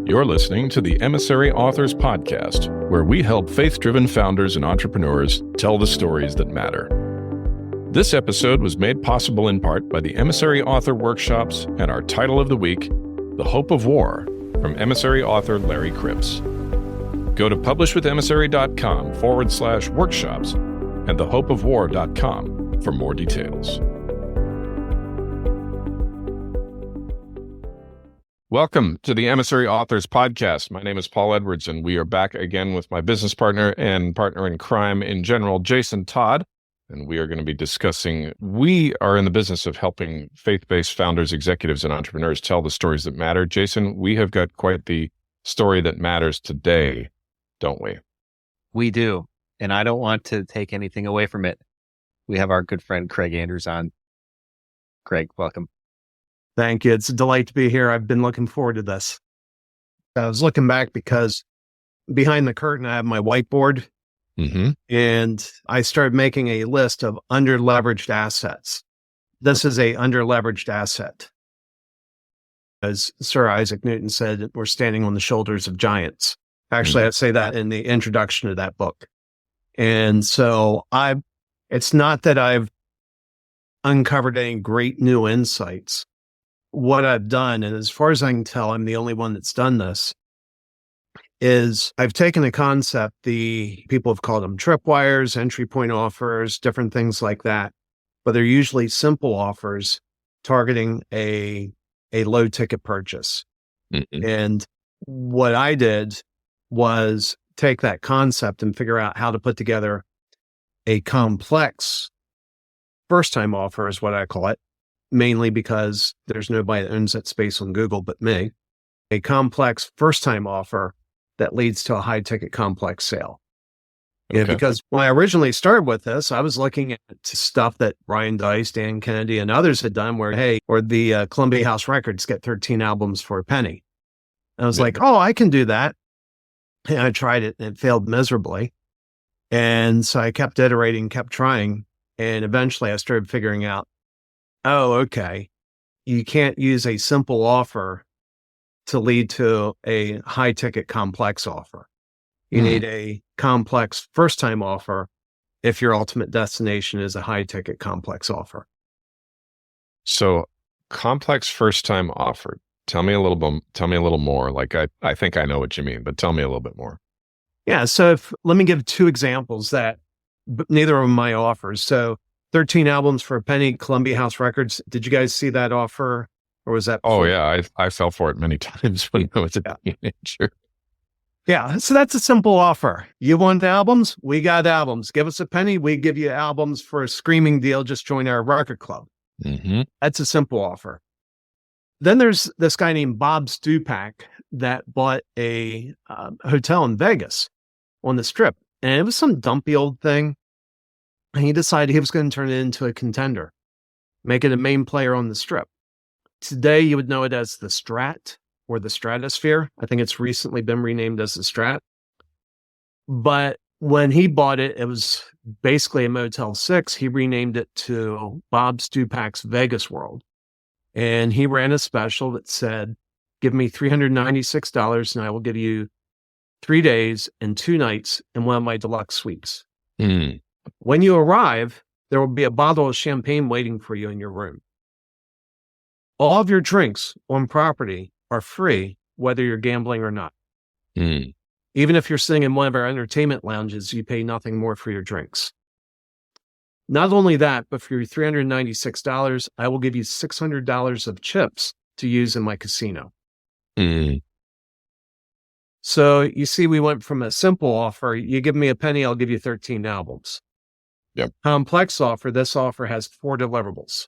You're listening to the Emissary Authors Podcast, where we help faith-driven founders and entrepreneurs tell the stories that matter. This episode was made possible in part by the Emissary Author Workshops and our title of the week, The Hope of War, from Emissary author Larry Cripps. Go to publishwithemissary.com/workshops and thehopeofwar.com for more details. Welcome to the Emissary Authors Podcast. My name is Paul Edwards, and we are back again with my business partner and partner in crime in general, Jason Todd. And we are going to be discussing, we are in the business of helping faith-based founders, executives, and entrepreneurs tell the stories that matter. Jason, we have got quite the story that matters today, don't we? We do. And I don't want to take anything away from it. We have our good friend Craig Andrews on. Craig, welcome. Thank you. It's a delight to be here. I've been looking forward to this. I was looking back because behind the curtain, I have my whiteboard, and I started making a list of under-leveraged assets. This is a under-leveraged asset. As Sir Isaac Newton said, we're standing on the shoulders of giants. Actually, I say that in the introduction to that book. And so it's not that I've uncovered any great new insights. What I've done, and as far as I can tell, I'm the only one that's done this, is I've taken a concept, the people have called them tripwires, entry point offers, different things like that, but they're usually simple offers targeting a low ticket purchase. And what I did was take that concept and figure out how to put together a complex first time offer is what I call it. Mainly because there's nobody that owns that space on Google but me, a complex first-time offer that leads to a high-ticket complex sale. Okay. Because when I originally started with this, I was looking at stuff that Ryan Dice, Dan Kennedy, and others had done where, or the Columbia House Records get 13 albums for a penny. And I was like, oh, I can do that. And I tried it and it failed miserably. And so I kept iterating, kept trying. And eventually I started figuring out, oh, okay. You can't use a simple offer to lead to a high ticket complex offer. You need a complex first time offer if your ultimate destination is a high ticket complex offer. So complex first time offer. Tell me a little more. Like I think I know what you mean, but tell me a little bit more. Yeah. So let me give two examples that neither of them my offers. So 13 albums for a penny, Columbia House Records. Did you guys see that offer? Or was that before? Oh, yeah. I fell for it many times when I was a teenager. Yeah. So that's a simple offer. You want albums? We got albums. Give us a penny. We give you albums for a screaming deal. Just join our record club. That's a simple offer. Then there's this guy named Bob Stupak that bought a hotel in Vegas on the Strip. And it was some dumpy old thing. And he decided he was going to turn it into a contender, make it a main player on the Strip. Today, you would know it as the Strat or the Stratosphere. I think it's recently been renamed as the Strat. But when he bought it, it was basically a Motel 6. He renamed it to Bob Stupak's Vegas World. And he ran a special that said, give me $396 and I will give you 3 days and 2 nights in one of my deluxe suites. When you arrive, there will be a bottle of champagne waiting for you in your room. All of your drinks on property are free, whether you're gambling or not. Even if you're sitting in one of our entertainment lounges, you pay nothing more for your drinks. Not only that, but for your $396, I will give you $600 of chips to use in my casino. So you see, we went from a simple offer, you give me a penny, I'll give you 13 albums. Yep. Complex offer, this offer has 4 deliverables.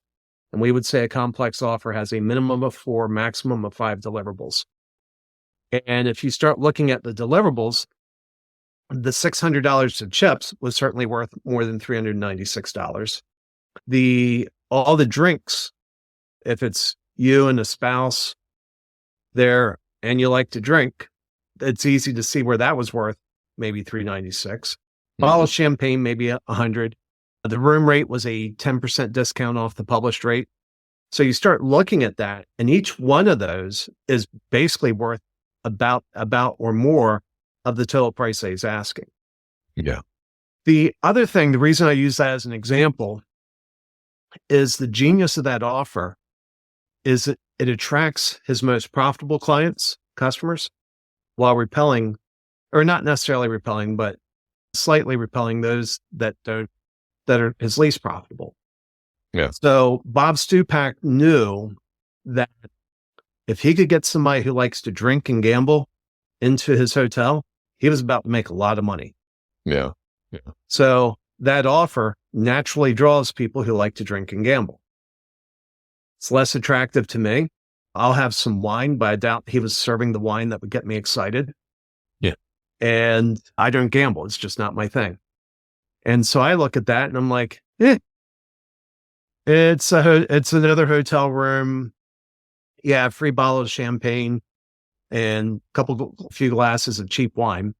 And we would say a complex offer has a minimum of 4, maximum of 5 deliverables. And if you start looking at the deliverables, the $600 of chips was certainly worth more than $396. All the drinks, if it's you and a spouse there and you like to drink, it's easy to see where that was worth maybe $396. Bottle of champagne, maybe $100. The room rate was a 10% discount off the published rate. So you start looking at that, and each one of those is basically worth about or more of the total price that he's asking. Yeah. The other thing, the reason I use that as an example is the genius of that offer is that it attracts his most profitable customers, while repelling, or not necessarily repelling, but slightly repelling those that are his least profitable. Yeah. So Bob Stupak knew that if he could get somebody who likes to drink and gamble into his hotel, he was about to make a lot of money. Yeah. So that offer naturally draws people who like to drink and gamble. It's less attractive to me. I'll have some wine, but I doubt he was serving the wine that would get me excited. Yeah. And I don't gamble. It's just not my thing. And so I look at that and I'm like, it's another hotel room. Yeah, free bottle of champagne and a few glasses of cheap wine.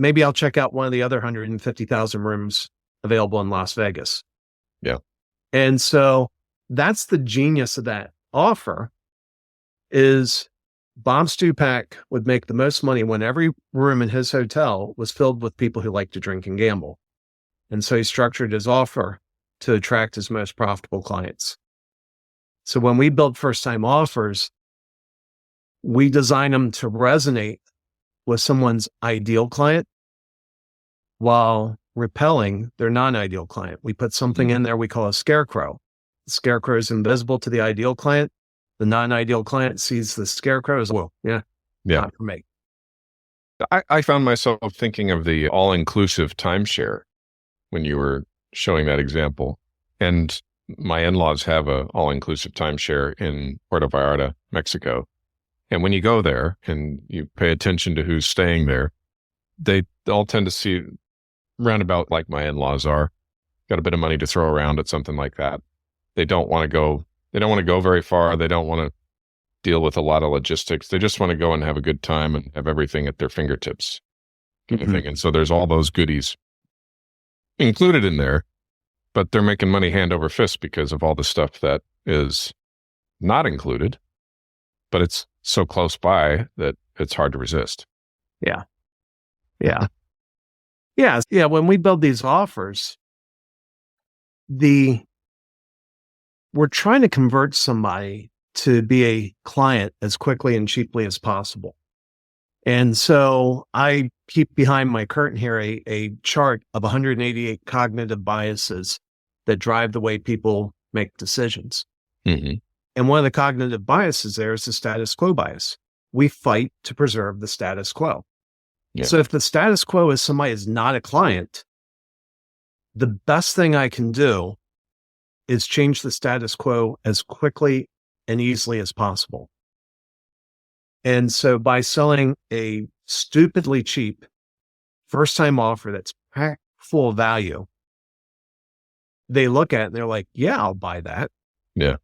Maybe I'll check out one of the other 150,000 rooms available in Las Vegas. Yeah. And so that's the genius of that offer is Bob Stupak would make the most money when every room in his hotel was filled with people who like to drink and gamble. And so he structured his offer to attract his most profitable clients. So when we build first-time offers, we design them to resonate with someone's ideal client while repelling their non-ideal client. We put something in there we call a scarecrow. The scarecrow is invisible to the ideal client. The non-ideal client sees the scarecrow as well. Yeah. Not for me. I found myself thinking of the all-inclusive timeshare when you were showing that example. And my in-laws have a all-inclusive timeshare in Puerto Vallarta, Mexico. And when you go there and you pay attention to who's staying there, they all tend to see roundabout like my in-laws are, got a bit of money to throw around at something like that. They don't want to go very far. They don't want to deal with a lot of logistics. They just want to go and have a good time and have everything at their fingertips kind of thing. And so there's all those goodies included in there, but they're making money hand over fist because of all the stuff that is not included, but it's so close by that it's hard to resist. Yeah. When we build these offers, we're trying to convert somebody to be a client as quickly and cheaply as possible. And so I keep behind my curtain here a chart of 188 cognitive biases that drive the way people make decisions. Mm-hmm. And one of the cognitive biases there is the status quo bias. We fight to preserve the status quo. Yeah. So if the status quo is somebody is not a client, the best thing I can do is change the status quo as quickly and easily as possible. And so by selling a stupidly cheap first-time offer that's packed full of value, they look at it and they're like, yeah, I'll buy that. Yeah.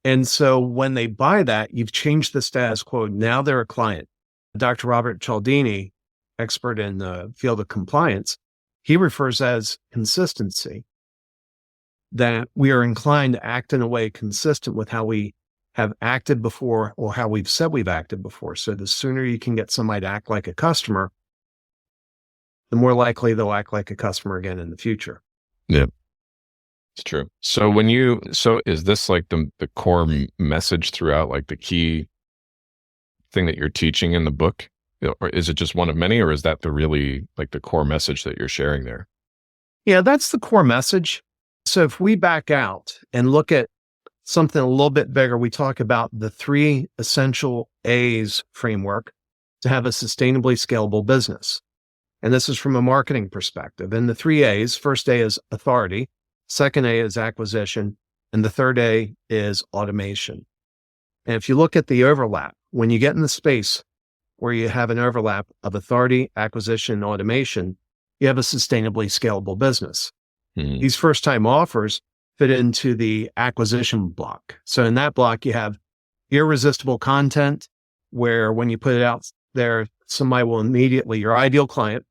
And so when they buy that, you've changed the status quo. Now they're a client. Dr. Robert Cialdini, expert in the field of compliance, he refers as consistency, that we are inclined to act in a way consistent with how we have acted before or how we've said we've acted before. So the sooner you can get somebody to act like a customer, the more likely they'll act like a customer again in the future. Yeah, it's true. So is this like the core message throughout, like the key thing that you're teaching in the book? Or is it just one of many, or is that the core message that you're sharing there? Yeah, that's the core message. So if we back out and look at something a little bit bigger, we talk about the 3 essential A's framework to have a sustainably scalable business. And this is from a marketing perspective. And the 3 A's, first A is authority, second A is acquisition, and the third A is automation. And if you look at the overlap, when you get in the space where you have an overlap of authority, acquisition, and automation, you have a sustainably scalable business. Mm-hmm. These first-time offers fit into the acquisition block. So in that block, you have irresistible content, where when you put it out there, somebody will immediately, your ideal client,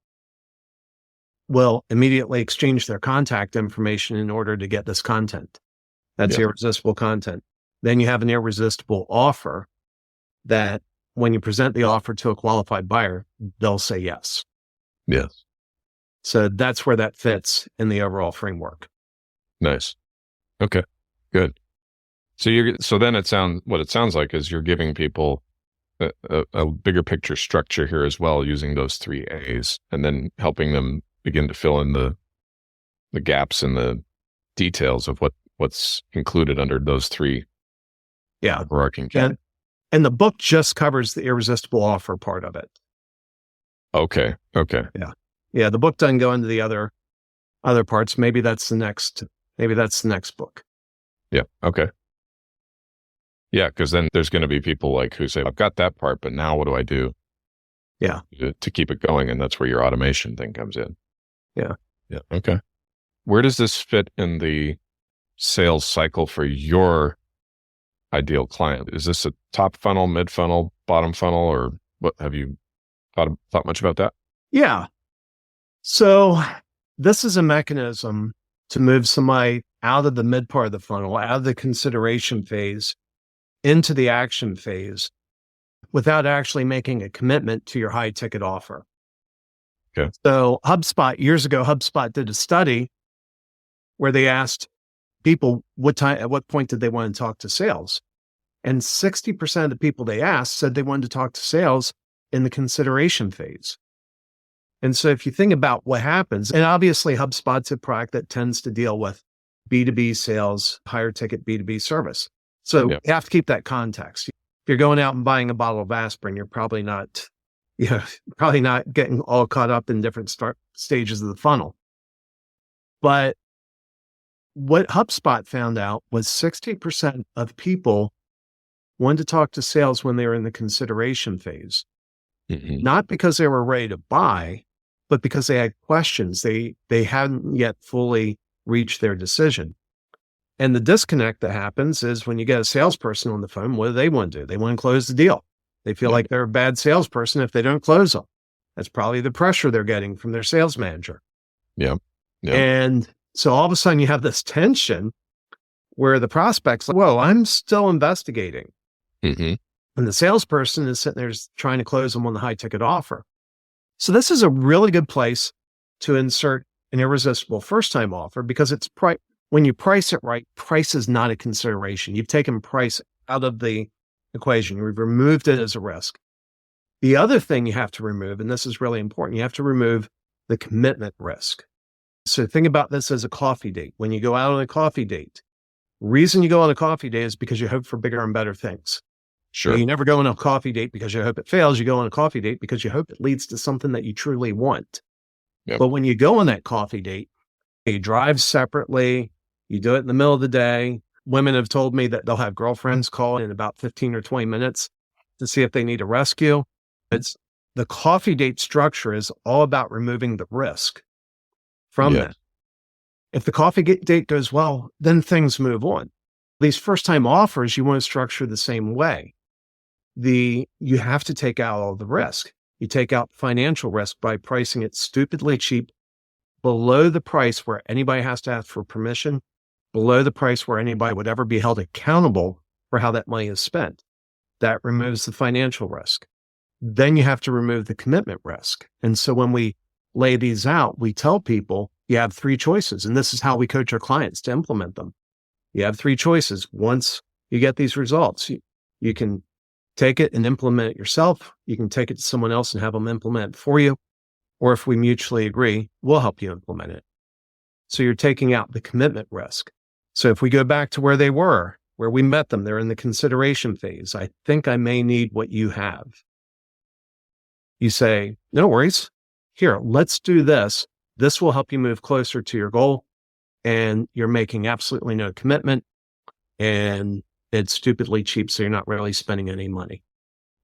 will immediately exchange their contact information in order to get this content. That's irresistible content. Then you have an irresistible offer that when you present the offer to a qualified buyer, they'll say yes. Yes. So that's where that fits in the overall framework. Nice. Okay, good. So then what it sounds like is you're giving people a bigger picture structure here as well, using those 3 A's, and then helping them begin to fill in the gaps and the details of what's included under those 3 overarching categories. And the book just covers the irresistible offer part of it. Okay. Yeah. The book doesn't go into the other parts. Maybe that's the next book. Yeah. Okay. Yeah. Because then there's going to be people like who say, I've got that part, but now what do I do? Yeah. To keep it going. And that's where your automation thing comes in. Yeah. Yeah. Okay. Where does this fit in the sales cycle for your ideal client? Is this a top funnel, mid funnel, bottom funnel, or what? Have you thought much about that? Yeah. So this is a mechanism to move somebody out of the mid part of the funnel, out of the consideration phase into the action phase without actually making a commitment to your high ticket offer. Okay. So years ago, HubSpot did a study where they asked people at what point did they want to talk to sales? And 60% of the people they asked said they wanted to talk to sales in the consideration phase. And so if you think about what happens, and obviously HubSpot's a product that tends to deal with B2B sales, higher ticket B2B service. So you have to keep that context. If you're going out and buying a bottle of aspirin, you're probably not getting all caught up in different stages of the funnel. But what HubSpot found out was 60% of people wanted to talk to sales when they were in the consideration phase. Mm-hmm. Not because they were ready to buy, but because they had questions. They hadn't yet fully reached their decision. And the disconnect that happens is when you get a salesperson on the phone, what do they want to do? They want to close the deal. They feel like they're a bad salesperson if they don't close them. That's probably the pressure they're getting from their sales manager. Yeah. And so all of a sudden you have this tension where the prospect's like, whoa, I'm still investigating. Mm-hmm. And the salesperson is sitting there trying to close them on the high ticket offer. So this is a really good place to insert an irresistible first time offer because it's when you price it right, price is not a consideration. You've taken price out of the equation. You've removed it as a risk. The other thing you have to remove, and this is really important, you have to remove the commitment risk. So think about this as a coffee date. When you go out on a coffee date, reason you go on a coffee date is because you hope for bigger and better things. Sure. You never go on a coffee date because you hope it fails. You go on a coffee date because you hope it leads to something that you truly want. Yep. But when you go on that coffee date, you drive separately, you do it in the middle of the day. Women have told me that they'll have girlfriends call in about 15 or 20 minutes to see if they need a rescue. The coffee date structure is all about removing the risk from that. If the coffee date goes well, then things move on. These first time offers, you want to structure the same way. You have to take out all the risk. You take out financial risk by pricing it stupidly cheap, below the price where anybody has to ask for permission, below the price where anybody would ever be held accountable for how that money is spent. That removes the financial risk. Then you have to remove the commitment risk. And so when we lay these out, we tell people you have 3 choices. And this is how we coach our clients to implement them. You have 3 choices. Once you get these results, you can take it and implement it yourself. You can take it to someone else and have them implement it for you. Or if we mutually agree, we'll help you implement it. So you're taking out the commitment risk. So if we go back to where they were, where we met them, they're in the consideration phase. I think I may need what you have. You say, no worries. Here, let's do this. This will help you move closer to your goal. And you're making absolutely no commitment. And it's stupidly cheap, so you're not really spending any money.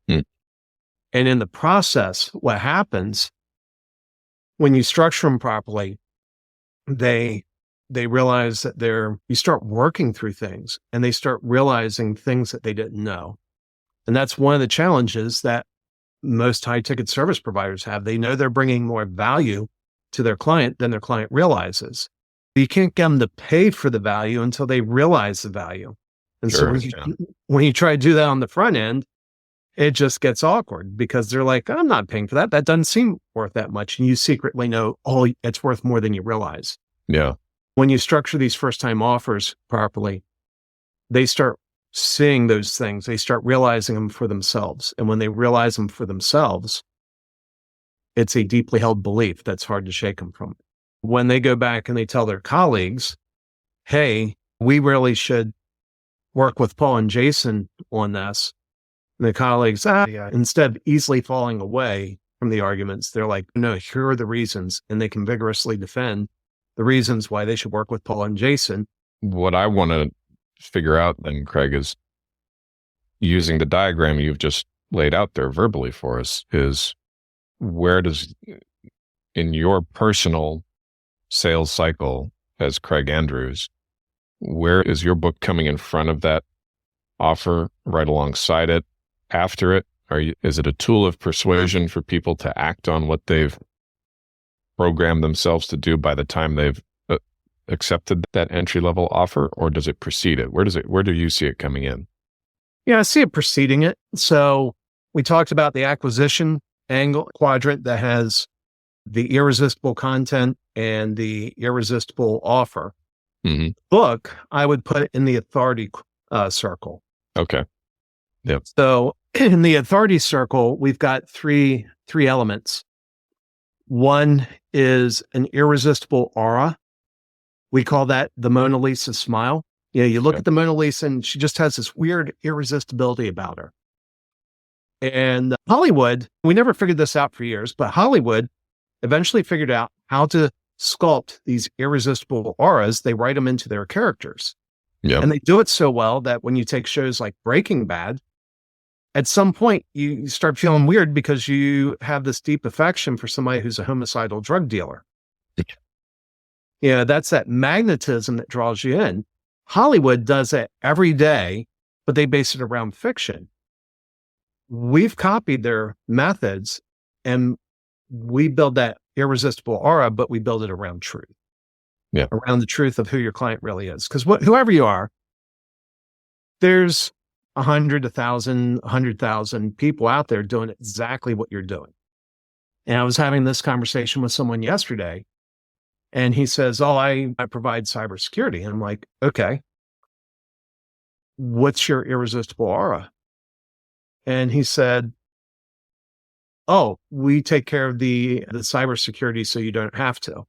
And in the process, what happens when you structure them properly, they realize that you start working through things and they start realizing things that they didn't know. And that's one of the challenges that most high ticket service providers have. They know they're bringing more value to their client than their client realizes. You can't get them to pay for the value until they realize the value. And Sure, so when you try to do that on the front end, it just gets awkward because they're like, I'm not paying for that. That doesn't seem worth that much. And you secretly know, oh, it's worth more than you realize. Yeah. When you structure these first-time offers properly, they start seeing those things. They start realizing them for themselves. And when they realize them for themselves, it's a deeply held belief that's hard to shake them from. When they go back and they tell their colleagues, hey, we really should work with Paul and Jason on this. And the colleagues, instead of easily falling away from the arguments, they're like, no, here are the reasons. And they can vigorously defend the reasons why they should work with Paul and Jason. What I want to figure out then, Craig, is using the diagram you've just laid out there verbally for us, is where does, in your personal sales cycle as Craig Andrews, where is your book coming in front of that offer, right alongside it, after it? Is it a tool of persuasion for people to act on what they've programmed themselves to do by the time they've accepted that entry-level offer, or does it precede it? Where do you see it coming in? Yeah, I see it preceding it. So we talked about the acquisition angle quadrant that has the irresistible content and the irresistible offer. Mm-hmm. Book, I would put it in the authority circle. Okay. Yep. So in the authority circle, we've got three elements. One is an irresistible aura. We call that the Mona Lisa smile. You look at the Mona Lisa and she just has this weird irresistibility about her. And Hollywood, we never figured this out for years, but Hollywood eventually figured out how to sculpt these irresistible auras. They write them into their characters. Yeah. And they do it so well that when you take shows like Breaking Bad, at some point you start feeling weird because you have this deep affection for somebody who's a homicidal drug dealer. That's that magnetism that draws you in. Hollywood does it every day, but they base it around fiction. We've copied their methods and we build that irresistible aura, but we build it around truth. Yeah. Around the truth of who your client really is. Because whoever you are, there's 100, 1,000, 100,000 people out there doing exactly what you're doing. And I was having this conversation with someone yesterday, and he says, I provide cybersecurity. And I'm like, okay, what's your irresistible aura? And he said, we take care of the cybersecurity so you don't have to.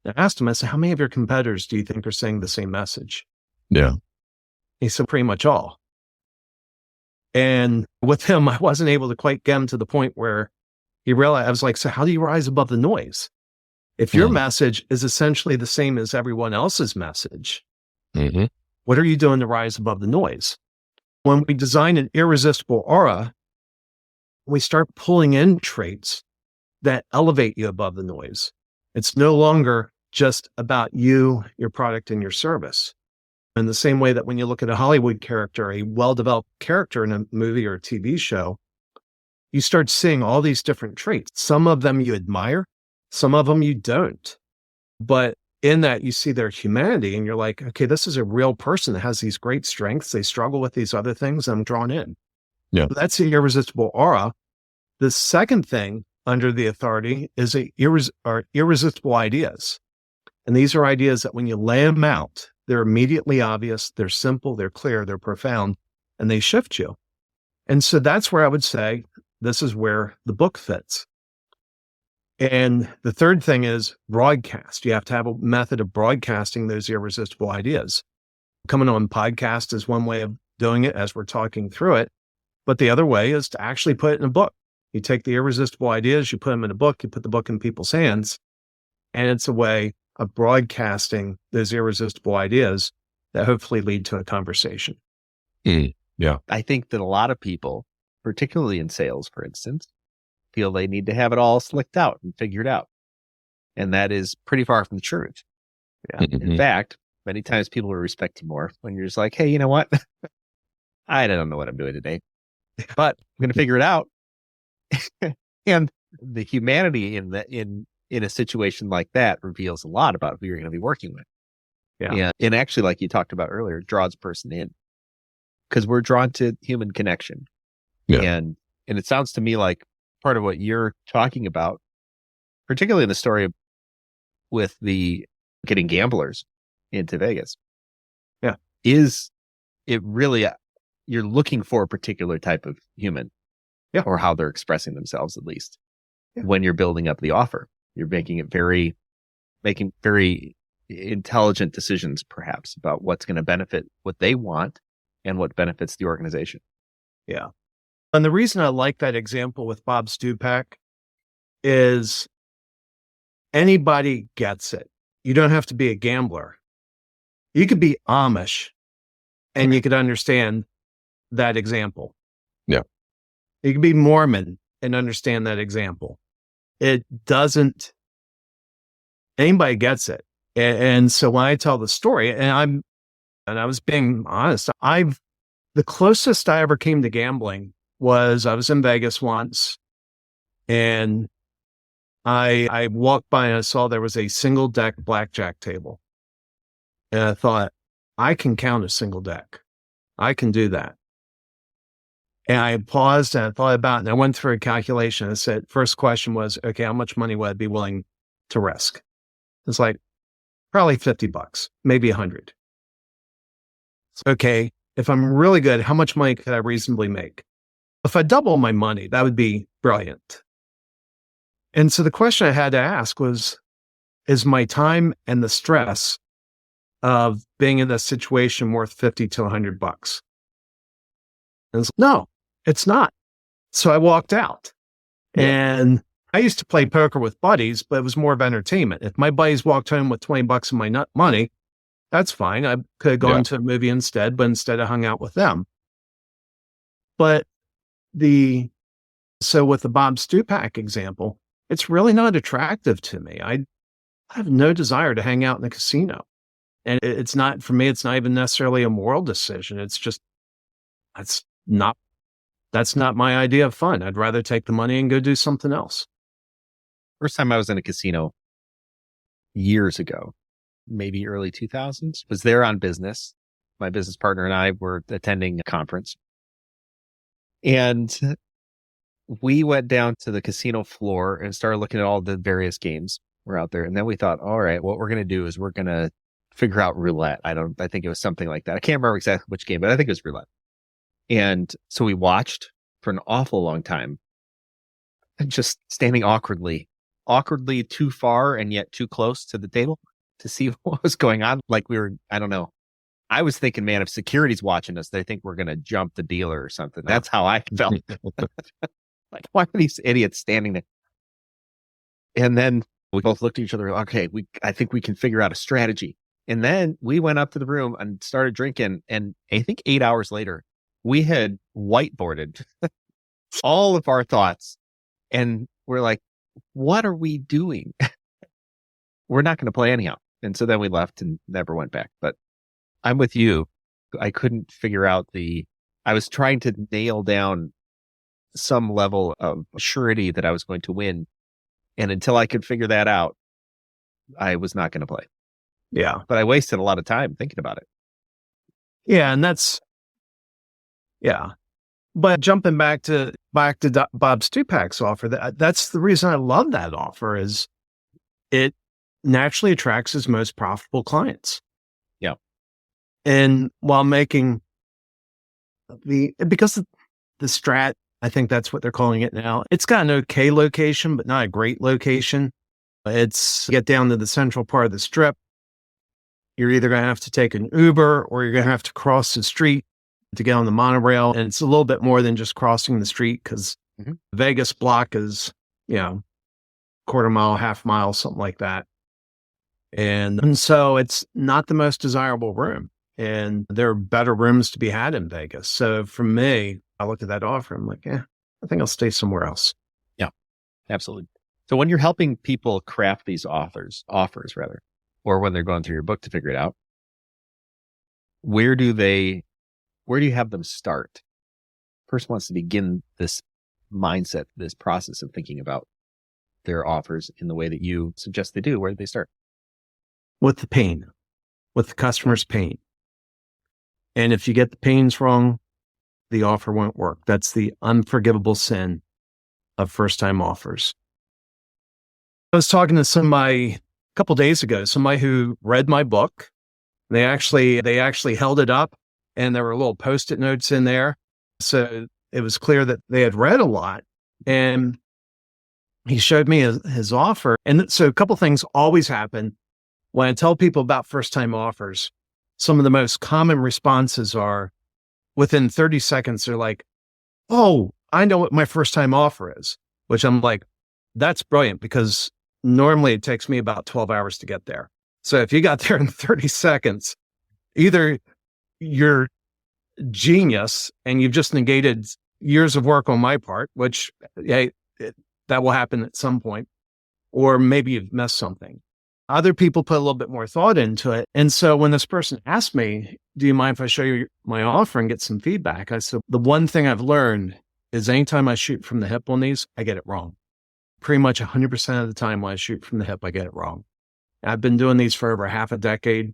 I asked him, I said, how many of your competitors do you think are saying the same message? Yeah. He said, pretty much all. And with him, I wasn't able to quite get him to the point where he realized, I was like, so how do you rise above the noise? If your message is essentially the same as everyone else's message, what are you doing to rise above the noise? When we design an irresistible aura, we start pulling in traits that elevate you above the noise. It's no longer just about you, your product, and your service. In the same way that when you look at a Hollywood character, a well-developed character in a movie or a TV show, you start seeing all these different traits. Some of them you admire, some of them you don't. But in that, you see their humanity and you're like, okay, this is a real person that has these great strengths. They struggle with these other things. I'm drawn in. Yeah. So that's the irresistible aura. The second thing under the authority is irresistible ideas. And these are ideas that when you lay them out, they're immediately obvious, they're simple, they're clear, they're profound, and they shift you. And so that's where I would say this is where the book fits. And the third thing is broadcast. You have to have a method of broadcasting those irresistible ideas. Coming on podcast is one way of doing it as we're talking through it. But the other way is to actually put it in a book. You take the irresistible ideas, you put them in a book, you put the book in people's hands, and it's a way of broadcasting those irresistible ideas that hopefully lead to a conversation. Yeah. I think that a lot of people, particularly in sales, for instance, feel they need to have it all slicked out and figured out. And that is pretty far from the truth. Yeah. In fact, many times people will respect you more when you're just like, hey, you know what? I don't know what I'm doing today, but I'm going to figure it out. And the humanity in a situation like that reveals a lot about who you're going to be working with. Yeah. And actually, like you talked about earlier, draws a person in because we're drawn to human connection. Yeah. And it sounds to me like part of what you're talking about, particularly in the story with the getting gamblers into Vegas. Yeah. Is it really, you're looking for a particular type of human. Yeah. Or how they're expressing themselves, at least. Yeah. When you're building up the offer, you're making very intelligent decisions, perhaps, about what's going to benefit what they want and what benefits the organization. Yeah. And the reason I like that example with Bob Stupak is anybody gets it. You don't have to be a gambler. You could be Amish and you could understand that example. Yeah. You could be Mormon and understand that example. It doesn't, anybody gets it. And so when I tell the story, and I was being honest, the closest I ever came to gambling was I was in Vegas once and I walked by and I saw there was a single deck blackjack table. And I thought, I can count a single deck. I can do that. And I paused and I thought about it and I went through a calculation. I said, first question was, okay, how much money would I be willing to risk? It's like probably $50, maybe $100. Okay, if I'm really good, how much money could I reasonably make? If I double my money, that would be brilliant. And so the question I had to ask was, is my time and the stress of being in this situation worth $50 to $100? And it's, no, it's not. So I walked out. Yeah. And I used to play poker with buddies, but it was more of entertainment. If my buddies walked home with $20 of my money, that's fine. I could have gone to a movie instead, but instead I hung out with them. But so with the Bob Stupak example, it's really not attractive to me. I have no desire to hang out in a casino. And it's not, for me, it's not even necessarily a moral decision. It's just, that's not my idea of fun. I'd rather take the money and go do something else. First time I was in a casino years ago, maybe early 2000s, was there on business. My business partner and I were attending a conference. And we went down to the casino floor and started looking at all the various games were out there. And then we thought, all right, what we're going to do is we're going to figure out roulette. I think it was something like that. I can't remember exactly which game, but I think it was roulette. And so we watched for an awful long time and just standing awkwardly too far and yet too close to the table to see what was going on. Like we were, I don't know. I was thinking, man, if security's watching us, they think we're going to jump the dealer or something. That's how I felt. Like, why are these idiots standing there? And then we both looked at each other. Okay, I think we can figure out a strategy. And then we went up to the room and started drinking. And I think 8 hours later, we had whiteboarded all of our thoughts. And we're like, what are we doing? We're not going to play anyhow. And so then we left and never went back. But I'm with you. I couldn't figure out I was trying to nail down some level of surety that I was going to win. And until I could figure that out, I was not going to play. Yeah. But I wasted a lot of time thinking about it. Yeah. And but jumping back to Bob Stupak's offer, that's the reason I love that offer is it naturally attracts his most profitable clients. Yeah. And while making because the Strat, I think that's what they're calling it now. It's got an okay location, but not a great location. It's get down to the central part of the strip. You're either going to have to take an Uber or you're going to have to cross the street to get on the monorail. And it's a little bit more than just crossing the street because the Vegas block is, quarter mile, half mile, something like that. And so it's not the most desirable room. And there are better rooms to be had in Vegas. So for me, I looked at that offer. I'm like, I think I'll stay somewhere else. Yeah, absolutely. So when you're helping people craft these offers, or when they're going through your book to figure it out, where do you have them start? Person wants to begin this mindset, this process of thinking about their offers in the way that you suggest they do. Where do they start? With the pain, with the customer's pain. And if you get the pains wrong, the offer won't work. That's the unforgivable sin of first-time offers. I was talking to somebody a couple days ago, somebody who read my book. They actually held it up, and there were little Post-it notes in there. So it was clear that they had read a lot. And he showed me his offer. And so a couple things always happen when I tell people about first-time offers. Some of the most common responses are, within 30 seconds, they're like, "Oh, I know what my first-time offer is," which I'm like, that's brilliant, because normally it takes me about 12 hours to get there. So if you got there in 30 seconds, either you're genius and you've just negated years of work on my part, which that will happen at some point, or maybe you've missed something. Other people put a little bit more thought into it. And so when this person asked me, "Do you mind if I show you my offer and get some feedback?" I said, the one thing I've learned is anytime I shoot from the hip on these, I get it wrong. Pretty much 100% of the time when I shoot from the hip, I get it wrong. I've been doing these for over half a decade.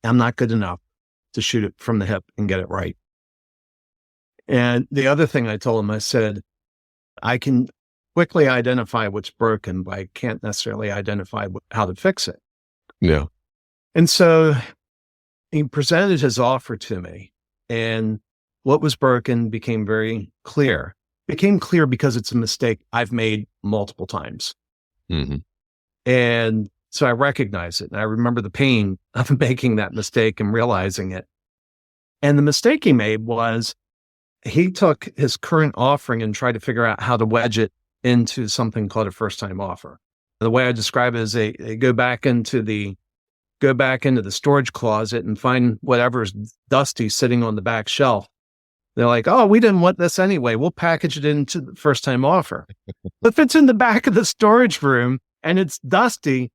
I'm not good enough to shoot it from the hip and get it right. And the other thing I told him, I said, I can quickly identify what's broken, but I can't necessarily identify how to fix it. Yeah. And so he presented his offer to me, and what was broken became very clear. Became clear because it's a mistake I've made multiple times. Mm-hmm. And so I recognize it. And I remember the pain of making that mistake and realizing it. And the mistake he made was he took his current offering and tried to figure out how to wedge it into something called a first-time offer. The way I describe it is they go back into the storage closet and find whatever's dusty sitting on the back shelf. They're like, "Oh, we didn't want this anyway. We'll package it into the first-time offer." But if it's in the back of the storage room and it's dusty,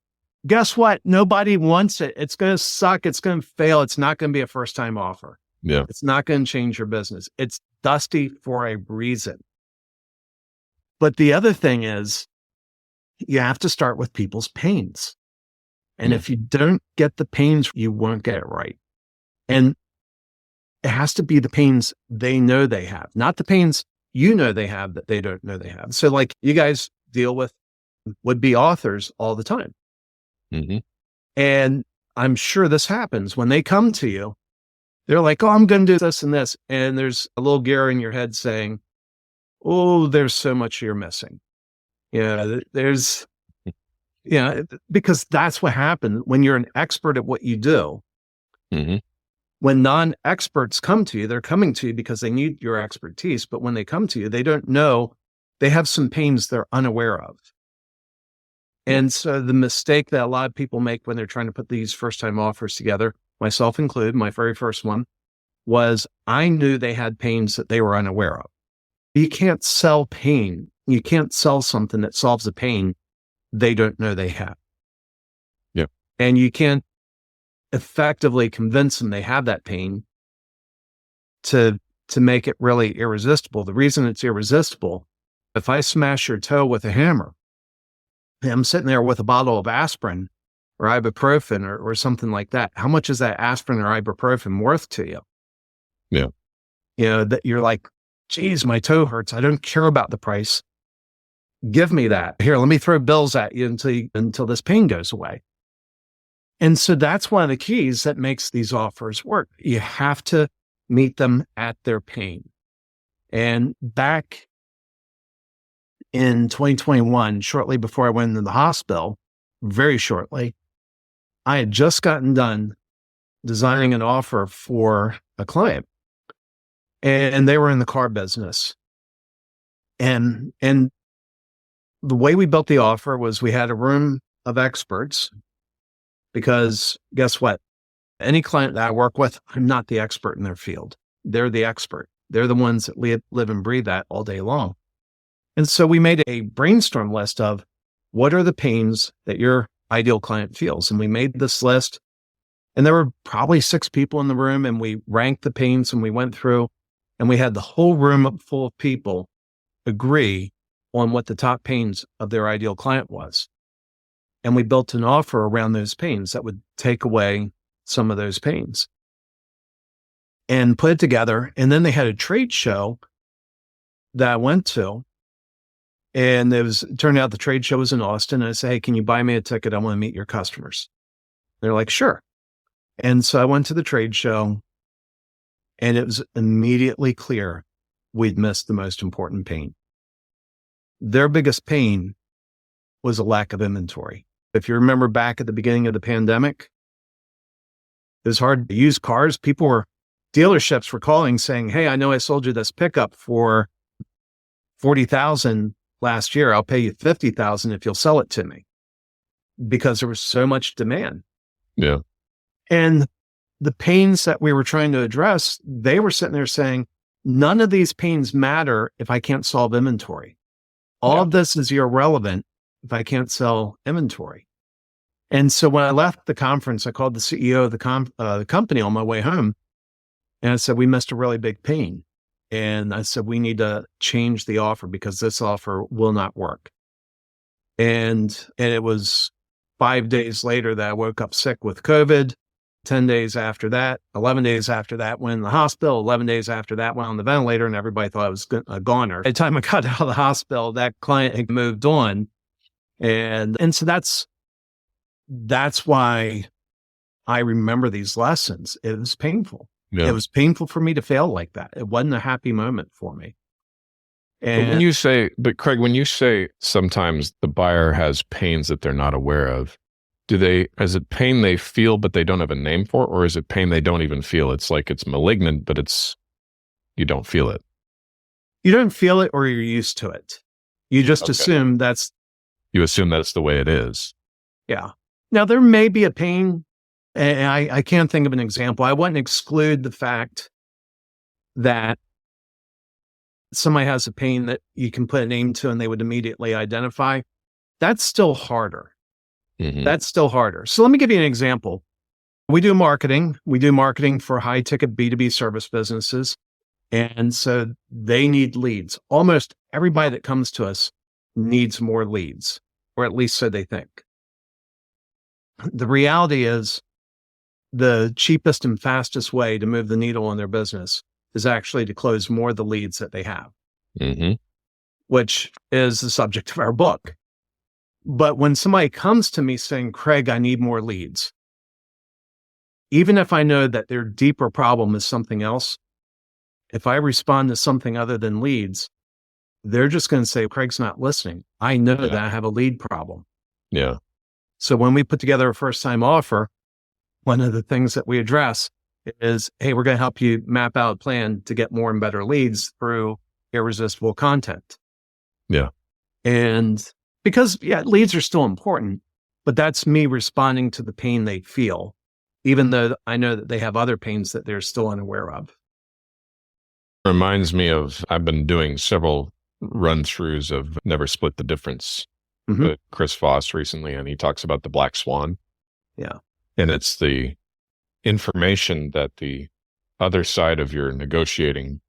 guess what? Nobody wants it. It's going to suck. It's going to fail. It's not going to be a first-time offer. Yeah. It's not going to change your business. It's dusty for a reason. But the other thing is, you have to start with people's pains. And if you don't get the pains, you won't get it right. And it has to be the pains they know they have, not the pains you know they have that they don't know they have. So like you guys deal with would-be authors all the time. Mm-hmm. And I'm sure this happens when they come to you. They're like, "Oh, I'm going to do this and this." And there's a little gear in your head saying, "Oh, there's so much you're missing." Because that's what happens when you're an expert at what you do. Mm-hmm. When non-experts come to you, they're coming to you because they need your expertise. But when they come to you, they don't know, they have some pains they're unaware of. And so the mistake that a lot of people make when they're trying to put these first-time offers together, myself included, my very first one, was I knew they had pains that they were unaware of. You can't sell pain. You can't sell something that solves a pain they don't know they have. Yeah. And you can't effectively convince them they have that pain to make it really irresistible. The reason it's irresistible, if I smash your toe with a hammer, I'm sitting there with a bottle of aspirin or ibuprofen or something like that. How much is that aspirin or ibuprofen worth to you? Yeah. That you're like, "Geez, my toe hurts. I don't care about the price. Give me that. Here, let me throw bills at you until this pain goes away." And so that's one of the keys that makes these offers work. You have to meet them at their pain. And back in 2021, shortly before I went into the hospital, very shortly, I had just gotten done designing an offer for a client. And they were in the car business. And the way we built the offer was we had a room of experts, because guess what? Any client that I work with, I'm not the expert in their field. They're the expert. They're the ones that live and breathe that all day long. And so we made a brainstorm list of what are the pains that your ideal client feels. And we made this list, and there were probably 6 people in the room, and we ranked the pains and we went through, and we had the whole room full of people agree on what the top pains of their ideal client was. And we built an offer around those pains that would take away some of those pains. and put it together. And then they had a trade show that I went to. And it turned out the trade show was in Austin. And I said, hey, can you buy me a ticket? I want to meet your customers. They're like, sure. And so I went to the trade show, and it was immediately clear we'd missed the most important pain. Their biggest pain was a lack of inventory. If you remember back at the beginning of the pandemic, it was hard to use cars. Dealerships were calling saying, hey, I know I sold you this pickup for $40,000 last year. I'll pay you $50,000 if you'll sell it to me, because there was so much demand. Yeah. And the pains that we were trying to address, they were sitting there saying, none of these pains matter if I can't solve inventory. All of this is irrelevant if I can't sell inventory. And so when I left the conference, I called the CEO of the company on my way home, and I said, we missed a really big pain. And I said, we need to change the offer because this offer will not work. And it was 5 days later that I woke up sick with COVID. 10 days after that, 11 days after that, went in the hospital. 11 days after that, went on the ventilator, and everybody thought I was a goner. By the time I got out of the hospital, that client had moved on. And so that's why I remember these lessons. It was painful. Yeah. It was painful for me to fail like that. It wasn't a happy moment for me. And Craig, when you say sometimes the buyer has pains that they're not aware of, is it pain they feel but they don't have a name for, or is it pain they don't even feel? It's like it's malignant, but you don't feel it. You don't feel it, or you're used to it. You just assume that's the way it is. Yeah. Now there may be a pain, and I can't think of an example. I wouldn't exclude the fact that somebody has a pain that you can put a name to and they would immediately identify. That's still harder. Mm-hmm. That's still harder. So let me give you an example. We do marketing. We do marketing for high-ticket B2B service businesses. And so they need leads. Almost everybody that comes to us needs more leads, or at least so they think. The reality is the cheapest and fastest way to move the needle on their business is actually to close more of the leads that they have, which is the subject of our book. But when somebody comes to me saying, Craig, I need more leads, even if I know that their deeper problem is something else, if I respond to something other than leads, they're just going to say, Craig's not listening. I know that I have a lead problem. Yeah. So when we put together a first-time offer, one of the things that we address is, hey, we're going to help you map out a plan to get more and better leads through irresistible content. Yeah. And because, leads are still important, but that's me responding to the pain they feel, even though I know that they have other pains that they're still unaware of. Reminds me of, I've been doing several run-throughs of Never Split the Difference with Chris Voss recently, and he talks about the black swan. Yeah. And it's the information that the other side of your negotiation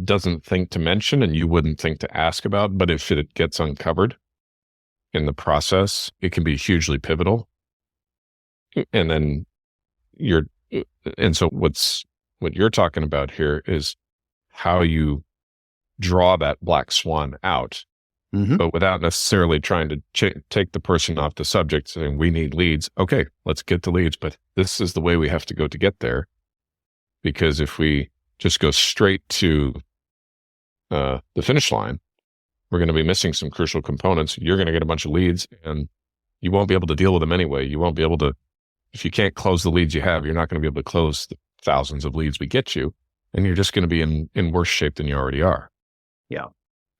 doesn't think to mention, and you wouldn't think to ask about, but if it gets uncovered in the process, it can be hugely pivotal. And then so what you're talking about here is how you draw that black swan out, but without necessarily trying to take the person off the subject, saying we need leads. Okay, let's get the leads, but this is the way we have to go to get there. Because if we just go straight to the finish line, we're going to be missing some crucial components. You're going to get a bunch of leads, and you won't be able to deal with them anyway. You won't be able to, if you can't close the leads you have, you're not going to be able to close the thousands of leads we get you, and you're just going to be in worse shape than you already are.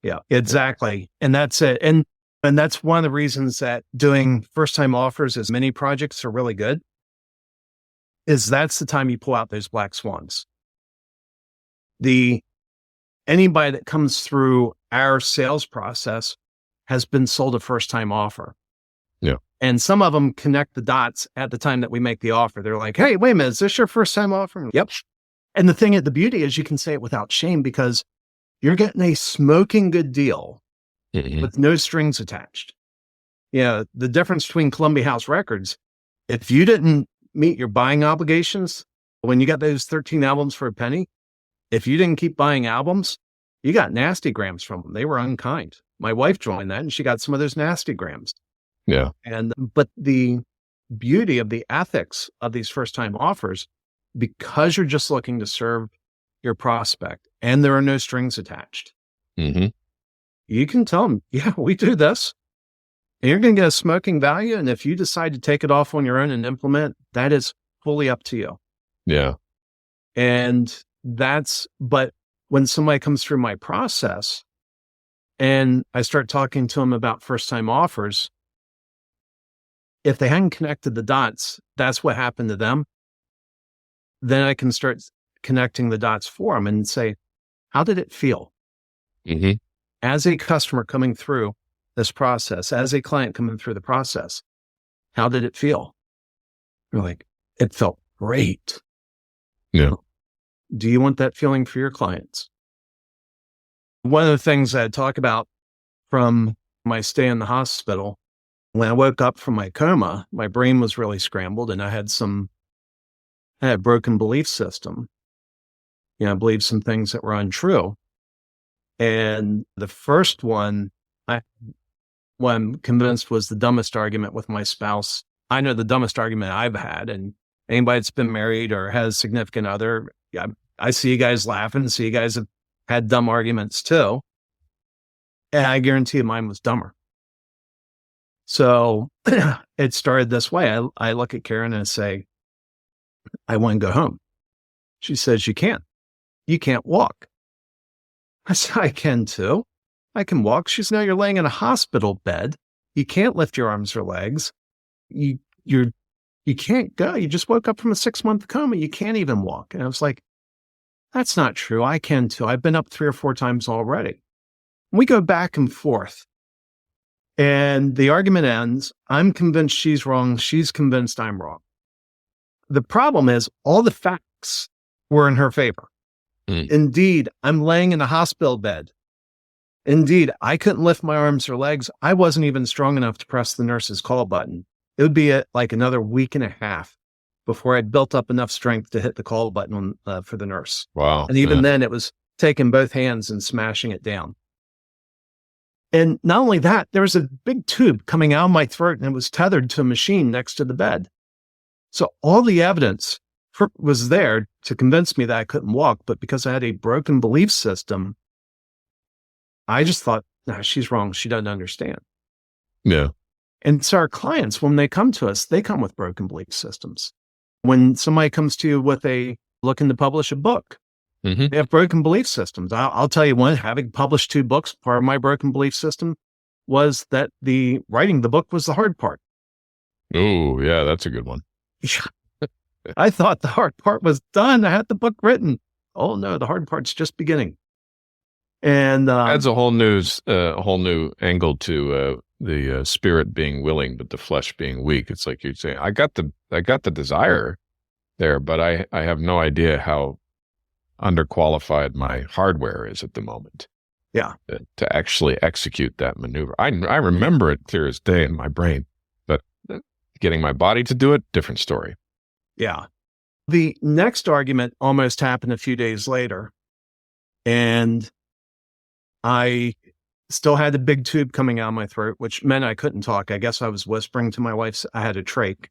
Yeah, exactly. And that's it. And that's one of the reasons that doing first-time offers as mini projects are really good, is that's the time you pull out those black swans. Anybody that comes through our sales process has been sold a first-time offer. Yeah. And some of them connect the dots at the time that we make the offer. They're like, hey, wait a minute, is this your first-time offer? Yep. And the beauty is you can say it without shame, because you're getting a smoking good deal with no strings attached. The difference between Columbia House Records, if you didn't meet your buying obligations, When you got those 13 albums for a penny, if you didn't keep buying albums, you got nasty grams from them. They were unkind. My wife joined that and she got some of those nasty grams. Yeah. But the beauty of the ethics of these first time offers, because you're just looking to serve your prospect and there are no strings attached, you can tell them, yeah, we do this. And you're going to get a smoking value. And if you decide to take it off on your own and implement, that is fully up to you. Yeah. But when somebody comes through my process and I start talking to them about first time offers, if they hadn't connected the dots, that's what happened to them. Then I can start connecting the dots for them and say, how did it feel? As a customer coming through this process, as a client coming through the process, how did it feel? You're like, it felt great. Yeah. Do you want that feeling for your clients? One of the things I talk about from my stay in the hospital, when I woke up from my coma, my brain was really scrambled and I had a broken belief system. I believed some things that were untrue. And the first one, I'm convinced was the dumbest argument with my spouse. I know the dumbest argument I've had, and anybody that's been married or has a significant other, I see you guys laughing, see you guys have had dumb arguments too. And I guarantee you mine was dumber. So it started this way. I look at Karen and I say, I want to go home. She says, you can't walk. I said, I can too. I can walk. She says, no, you're laying in a hospital bed. You can't lift your arms or legs. You can't go. You just woke up from a 6-month coma. You can't even walk. And I was like, that's not true. I can too. I've been up 3 or 4 times already. We go back and forth. And the argument ends. I'm convinced she's wrong. She's convinced I'm wrong. The problem is all the facts were in her favor. Indeed, I'm laying in a hospital bed. Indeed, I couldn't lift my arms or legs. I wasn't even strong enough to press the nurse's call button. It would be like another week and a half before I'd built up enough strength to hit the call button for the nurse. Wow. And even then, it was taking both hands and smashing it down. And not only that, there was a big tube coming out of my throat and it was tethered to a machine next to the bed. So all the evidence was there to convince me that I couldn't walk, but because I had a broken belief system, I just thought, nah, she's wrong. She doesn't understand. Yeah. And so our clients, when they come to us, they come with broken belief systems. When somebody comes to you with looking to publish a book, they have broken belief systems. I'll tell you one, having published 2 books, part of my broken belief system was that writing the book was the hard part. Oh, yeah, that's a good one. I thought the hard part was done. I had the book written. Oh no, the hard part's just beginning. And adds a whole new angle to the spirit being willing, but the flesh being weak. It's like you'd say, I got the desire there, but I have no idea how underqualified my hardware is at the moment. Yeah, to actually execute that maneuver. I remember it clear as day in my brain, but getting my body to do it, different story. Yeah. The next argument almost happened a few days later, and I still had a big tube coming out of my throat, which meant I couldn't talk. I guess I was whispering to my wife. I had a trach.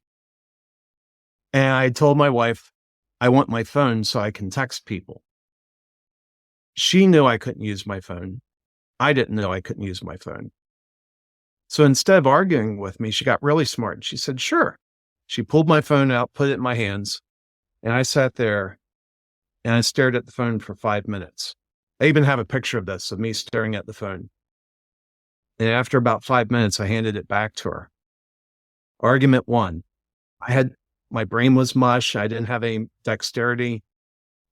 And I told my wife, I want my phone so I can text people. She knew I couldn't use my phone. I didn't know I couldn't use my phone. So instead of arguing with me, she got really smart. She said, sure. She pulled my phone out, put it in my hands, and I sat there and I stared at the phone for 5 minutes. I even have a picture of this, of me staring at the phone. And after about 5 minutes, I handed it back to her. Argument 1. My brain was mush. I didn't have any dexterity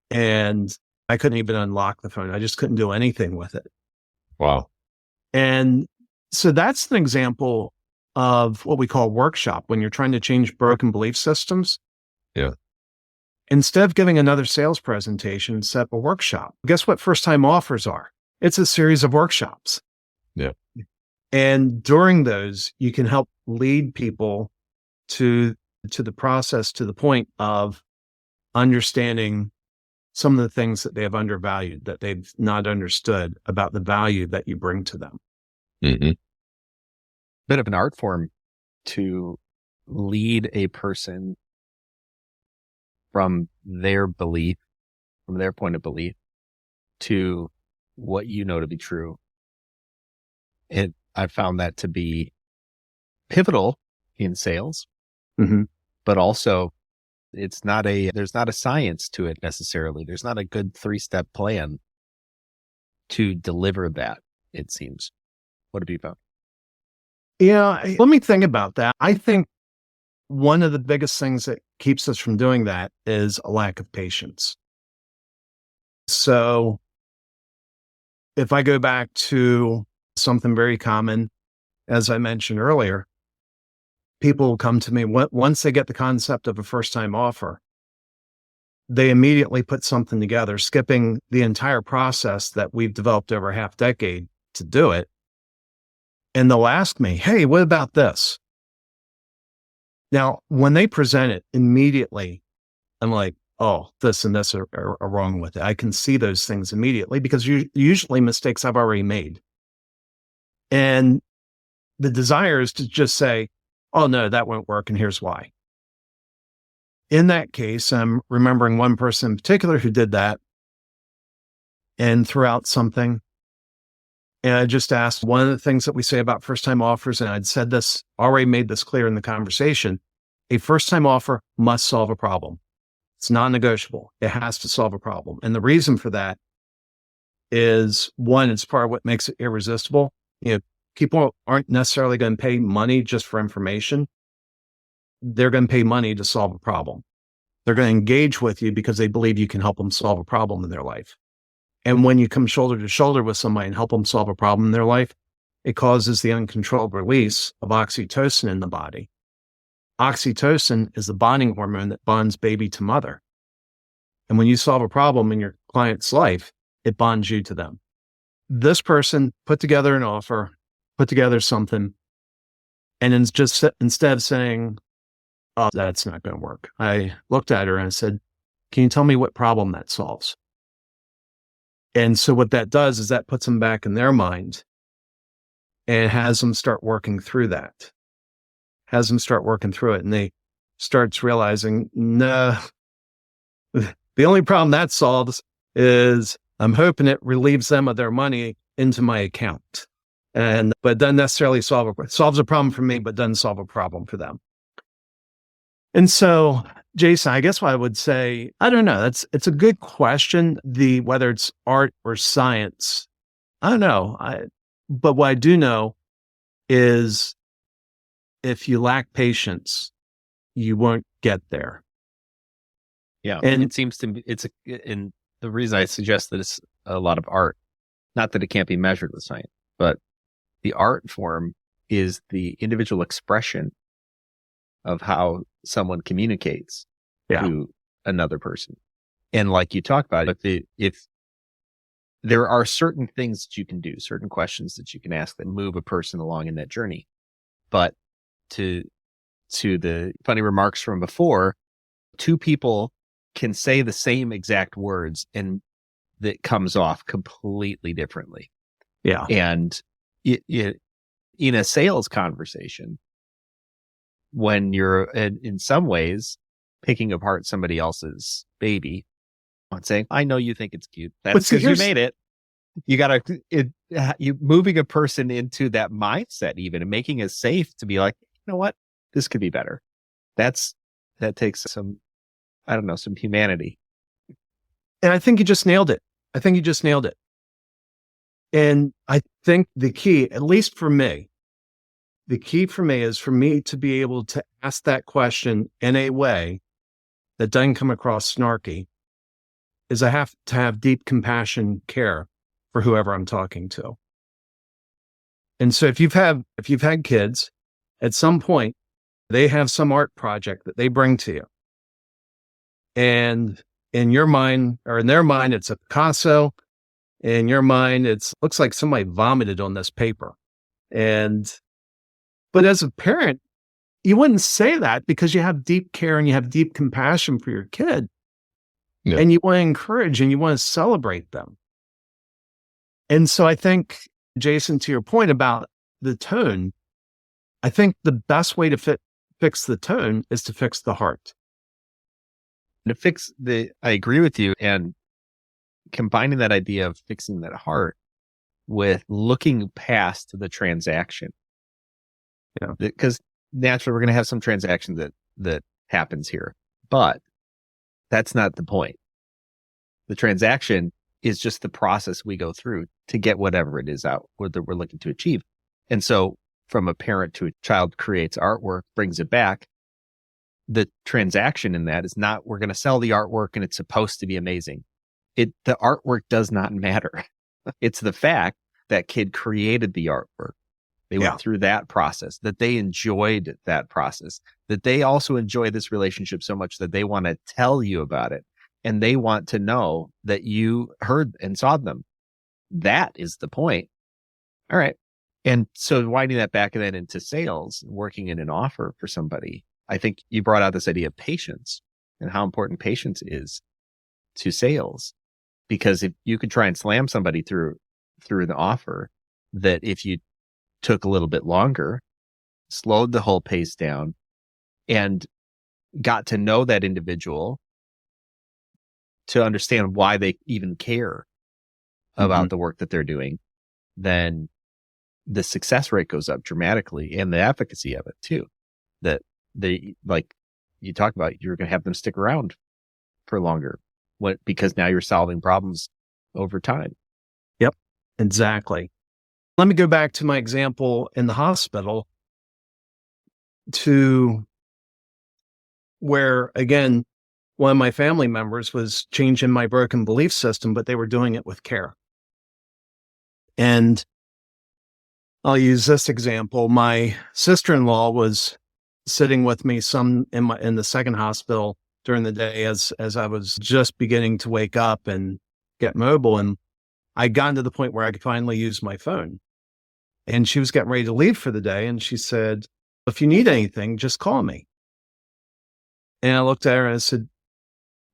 and I couldn't even unlock the phone. I just couldn't do anything with it. Wow. And so that's an example of what we call a workshop when you're trying to change broken belief systems. Yeah. Instead of giving another sales presentation, set up a workshop. Guess what first time offers are? It's a series of workshops. Yeah. And during those, you can help lead people to the process, to the point of understanding some of the things that they have undervalued, that they've not understood about the value that you bring to them. Mm-hmm. Bit of an art form to lead a person from their belief, from their point of belief, to what you know to be true. And I found that to be pivotal in sales, but also there's not a science to it necessarily. There's not a good 3-step plan to deliver that, it seems. What have you found? Yeah, let me think about that. I think one of the biggest things that keeps us from doing that is a lack of patience. So if I go back to something very common, as I mentioned earlier, people will come to me once they get the concept of a first-time offer. They immediately put something together, skipping the entire process that we've developed over a half decade to do it. And they'll ask me, hey, what about this? Now, when they present it immediately, I'm like, oh, this and this are wrong with it. I can see those things immediately because usually mistakes I've already made. And the desire is to just say, oh, no, that won't work, and here's why. In that case, I'm remembering one person in particular who did that and threw out something. And I just asked, one of the things that we say about first-time offers, and I'd said this, already made this clear in the conversation, a first-time offer must solve a problem. It's non-negotiable. It has to solve a problem. And the reason for that is, one, it's part of what makes it irresistible. People aren't necessarily going to pay money just for information. They're going to pay money to solve a problem. They're going to engage with you because they believe you can help them solve a problem in their life. And when you come shoulder to shoulder with somebody and help them solve a problem in their life, it causes the uncontrolled release of oxytocin in the body. Oxytocin is the bonding hormone that bonds baby to mother. And when you solve a problem in your client's life, it bonds you to them. This person put together an offer, put together something, and instead of saying, oh, that's not going to work, I looked at her and I said, can you tell me what problem that solves? And so what that does is that puts them back in their mind and has them start working through that, and they starts realizing, no, the only problem that solves is I'm hoping it relieves them of their money into my account. But doesn't necessarily solves a problem for me, but doesn't solve a problem for them. And so, Jason, I guess what I would say, I don't know, it's a good question. Whether it's art or science, I don't know. But what I do know is if you lack patience, you won't get there. Yeah. And it seems to be, and the reason I suggest that it's a lot of art, not that it can't be measured with science, but the art form is the individual expression of how someone communicates to another person. And like you talked about, if there are certain things that you can do, certain questions that you can ask that move a person along in that journey. But to the funny remarks from before, two people can say the same exact words and that comes off completely differently. Yeah. And it in a sales conversation, when you're in some ways picking apart somebody else's baby and saying, I know you think it's cute. That's because you made it. You moving a person into that mindset even and making it safe to be like, you know what, this could be better. That takes some humanity. And I think you just nailed it. And I think the key, at least for me, is for me to be able to ask that question in a way that doesn't come across snarky, is I have to have deep compassion, care for whoever I'm talking to. And so if you've had kids, at some point, they have some art project that they bring to you. And in your mind, or in their mind, it's a Picasso. In your mind, looks like somebody vomited on this paper. But as a parent, you wouldn't say that because you have deep care and you have deep compassion for your kid. Yeah. and you want to encourage and you want to celebrate them. And so I think, Jason, to your point about the tone, I think the best way to fix the tone is to fix the heart. I agree with you. And combining that idea of fixing that heart with looking past the transaction. Because naturally we're going to have some transaction that happens here, but that's not the point. The transaction is just the process we go through to get whatever it is out that we're looking to achieve. And so from a parent to a child creates artwork, brings it back. The transaction in that is not, we're going to sell the artwork and it's supposed to be amazing. The artwork does not matter. It's the fact that kid created the artwork. They went through that process, that they enjoyed that process, that they also enjoy this relationship so much that they want to tell you about it. And they want to know that you heard and saw them. That is the point. All right. And so winding that back then into sales, working in an offer for somebody, I think you brought out this idea of patience and how important patience is to sales. Because if you could try and slam somebody through the offer, that if you took a little bit longer, slowed the whole pace down, and got to know that individual to understand why they even care about the work that they're doing, then the success rate goes up dramatically and the efficacy of it too. That they, like you talk about, you're going to have them stick around for longer because now you're solving problems over time. Yep, exactly. Let me go back to my example in the hospital to where, again, one of my family members was changing my broken belief system, but they were doing it with care. And I'll use this example. My sister-in-law was sitting with me in the second hospital during the day as I was just beginning to wake up and get mobile. And I'd gotten to the point where I could finally use my phone. And she was getting ready to leave for the day. And she said, if you need anything, just call me. And I looked at her and I said,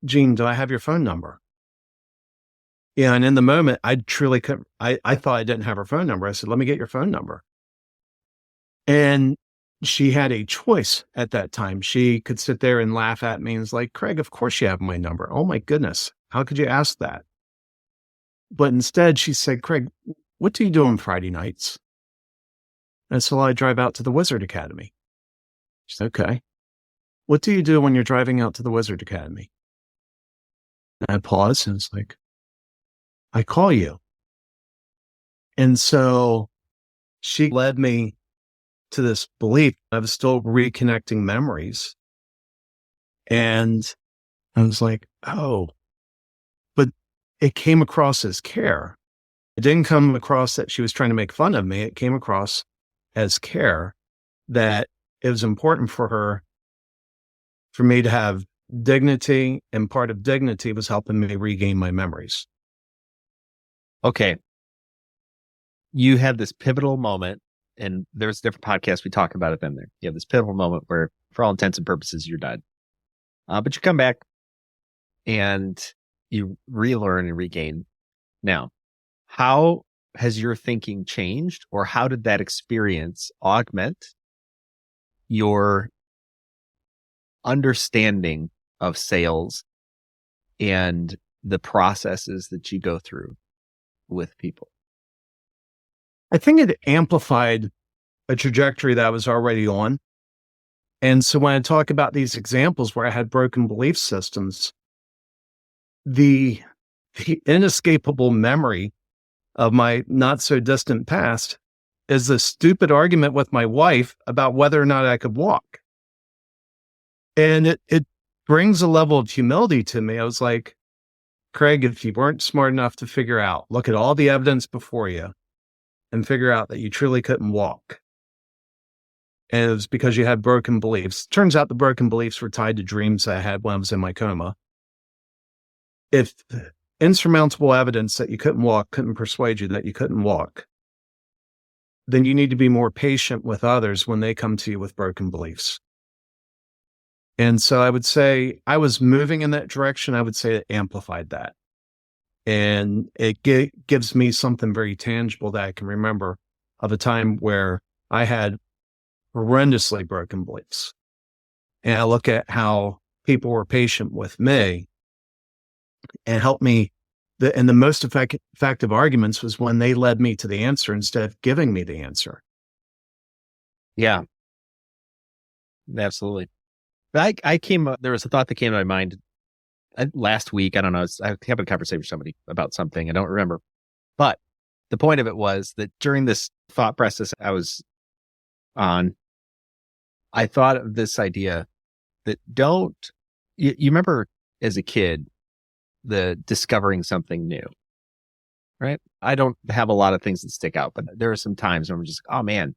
Jean, do I have your phone number? Yeah. And in the moment, I truly couldn't, I thought I didn't have her phone number. I said, let me get your phone number. And she had a choice at that time. She could sit there and laugh at me and was like, Craig, of course you have my number. Oh my goodness. How could you ask that? But instead she said, Craig, what do you do on Friday nights? And so I drive out to the Wizard Academy. She said, okay. What do you do when you're driving out to the Wizard Academy? And I paused and it's like, I call you. And so she led me to this belief. I was still reconnecting memories. And I was like, oh, but it came across as care. It didn't come across that she was trying to make fun of me. It came across as care, that it was important for me to have dignity, and part of dignity was helping me regain my memories. Okay. You had this pivotal moment, and there's different podcasts we talk about it then there. You have this pivotal moment where, for all intents and purposes, you're done. But you come back and you relearn and regain. Now, how has your thinking changed, or how did that experience augment your understanding of sales and the processes that you go through with people? I think it amplified a trajectory that I was already on. And so when I talk about these examples where I had broken belief systems, the inescapable memory of my not so distant past is the stupid argument with my wife about whether or not I could walk. And it brings a level of humility to me. I was like, Craig, if you weren't smart enough to figure out, look at all the evidence before you and figure out that you truly couldn't walk. And it was because you had broken beliefs. Turns out the broken beliefs were tied to dreams I had when I was in my coma. If insurmountable evidence that you couldn't walk couldn't persuade you that you couldn't walk, then you need to be more patient with others when they come to you with broken beliefs. And so I would say I was moving in that direction. I would say it amplified that. And it gives me something very tangible that I can remember of a time where I had horrendously broken beliefs. And I look at how people were patient with me and helped me. And the most effective arguments was when they led me to the answer instead of giving me the answer. Yeah, absolutely. There was a thought that came to my mind last week. I don't know. I was having a conversation with somebody about something. I don't remember. But the point of it was that during this thought process I was on, I thought of this idea that you remember as a kid, the discovering something new, right? I don't have a lot of things that stick out, but there are some times when I'm just, oh man,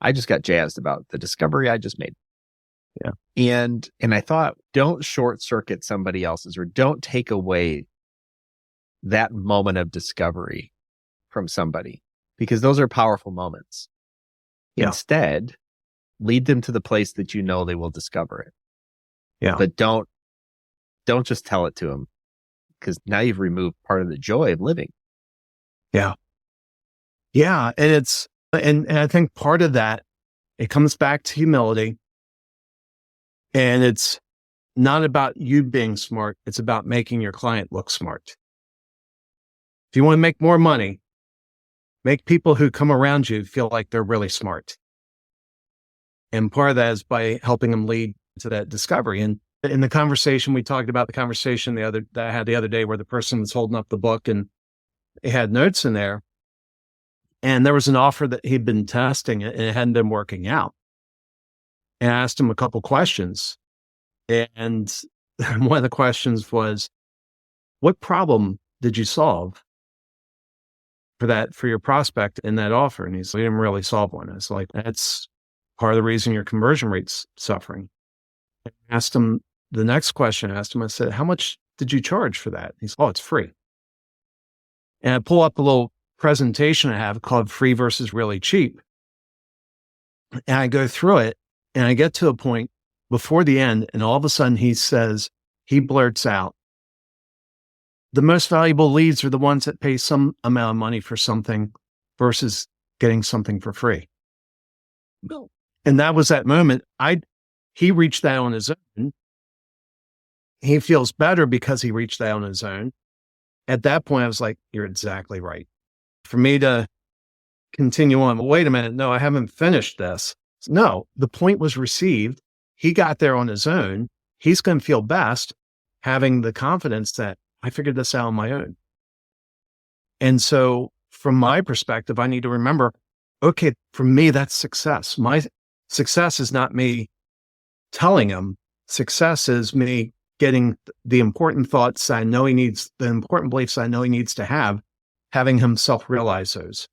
I just got jazzed about the discovery I just made. Yeah. And I thought, don't short circuit somebody else's, or don't take away that moment of discovery from somebody, because those are powerful moments. Yeah. Instead, lead them to the place that you know they will discover it. Yeah. But don't just tell it to them, because now you've removed part of the joy of living. Yeah. Yeah. And and I think part of that, it comes back to humility. And it's not about you being smart. It's about making your client look smart. If you want to make more money, make people who come around you feel like they're really smart. And part of that is by helping them lead to that discovery. And in the conversation, we talked about the conversation that I had the other day where the person was holding up the book and it had notes in there. And there was an offer that he'd been testing and it hadn't been working out. And I asked him a couple questions. And one of the questions was, what problem did you solve for your prospect in that offer? And he said, we didn't really solve one. I was like, that's part of the reason your conversion rate's suffering. I asked him the next question. I said, how much did you charge for that? He said, oh, it's free. And I pull up a little presentation I have called Free versus Really Cheap. And I go through it and I get to a point before the end, and all of a sudden he blurts out, the most valuable leads are the ones that pay some amount of money for something versus getting something for free. No. And that was that moment. He reached that on his own. He feels better because he reached that on his own. At that point, I was like, you're exactly right. For me to continue on, wait a minute, no, I haven't finished this. No, the point was received. He got there on his own. He's going to feel best having the confidence that I figured this out on my own. And so from my perspective, I need to remember, okay, for me, that's success. My success is not me telling him. Success is me getting the important thoughts I know he needs, the important beliefs I know he needs to have, having him self-realize those.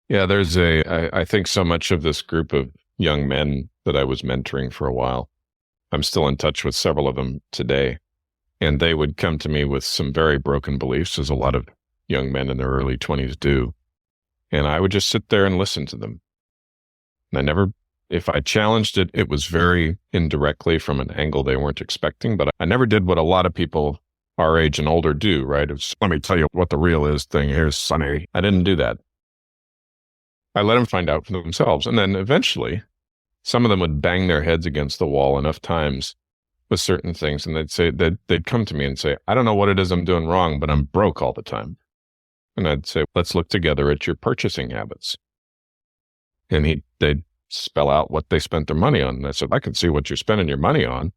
Yeah, I think so much of this group of young men that I was mentoring for a while, I'm still in touch with several of them today. And they would come to me with some very broken beliefs, as a lot of young men in their early 20s do. And I would just sit there and listen to them. And if I challenged it, it was very indirectly from an angle they weren't expecting. But I never did what a lot of people our age and older do, right? It's, let me tell you what the real is thing. Here's Sonny. I didn't do that. I let them find out for themselves. And then eventually, some of them would bang their heads against the wall enough times with certain things. And they'd come to me and say, I don't know what it is I'm doing wrong, but I'm broke all the time. And I'd say, let's look together at your purchasing habits. And they'd spell out what they spent their money on. And I said, I can see what you're spending your money on.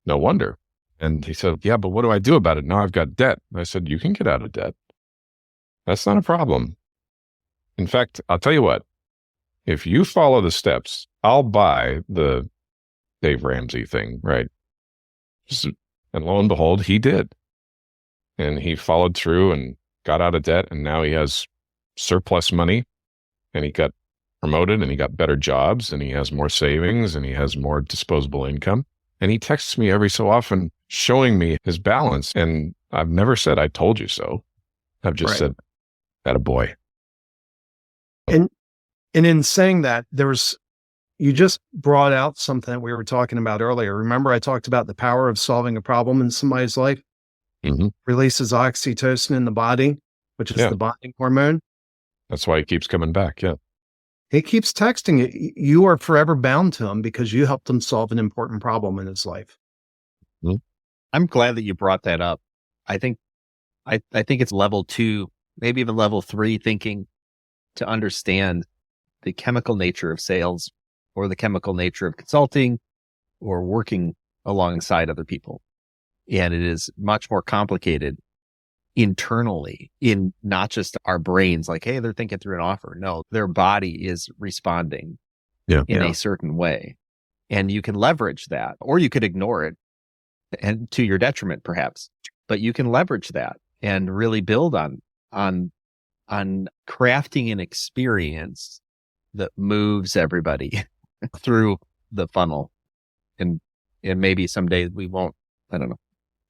No wonder. And he said, yeah, but what do I do about it? Now I've got debt. And I said, you can get out of debt. That's not a problem. In fact, I'll tell you what, if you follow the steps, I'll buy the Dave Ramsey thing, right? And lo and behold, he did. And he followed through and got out of debt. And now he has surplus money, and he got promoted, and he got better jobs, and he has more savings, and he has more disposable income. And he texts me every so often showing me his balance. And I've never said, I told you so. I've just said, attaboy. And in saying that, you just brought out something that we were talking about earlier. Remember, I talked about the power of solving a problem in somebody's life? Releases oxytocin in the body, which is the bonding hormone. That's why he keeps coming back. Yeah. He keeps texting you. You are forever bound to him because you helped him solve an important problem in his life. I'm glad that you brought that up. I think it's level 2, maybe even level 3 thinking to understand the chemical nature of sales or the chemical nature of consulting or working alongside other people. And it is much more complicated internally in not just our brains, like, hey, they're thinking through an offer. No, their body is responding in a certain way. And you can leverage that, or you could ignore it and to your detriment, perhaps, but you can leverage that and really build on crafting an experience that moves everybody through the funnel. And maybe someday we won't, I don't know.